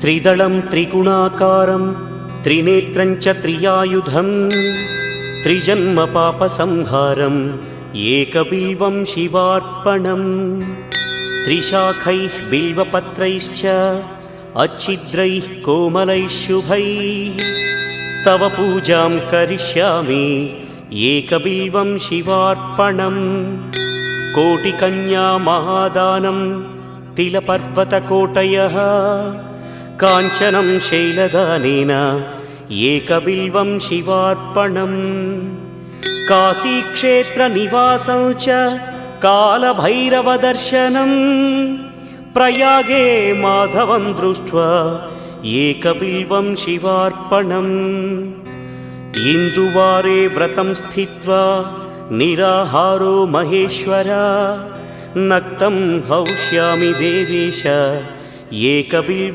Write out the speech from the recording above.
त्रिदलं त्रिगुणाकारं त्रिनेत्रं च त्रियायुधं त्रिजन्म पापसंहारम् एकबिल्वं शिवार्पणम् त्रिशाखैः बिल्वपत्रैश्च अच्छिद्रैः कोमलैः शुभैः तव पूजां करिष्यामि एकबिल्वं शिवार्पणम् कोटिकन्या महादानं तिलपर्वतकोटयः काञ्चनं शैलदानेन एकबिल्वं शिवार्पणम् काशीक्षेत्रनिवासं च कालभैरवदर्शनं प्रयागे माधवं दृष्ट्वा एकबिल्वं शिवार्पणम् इन्दुवारे व्रतं स्थित्वा निराहारो महेश्वर नक्तं हौष्यामि देवेश एकबिल्वं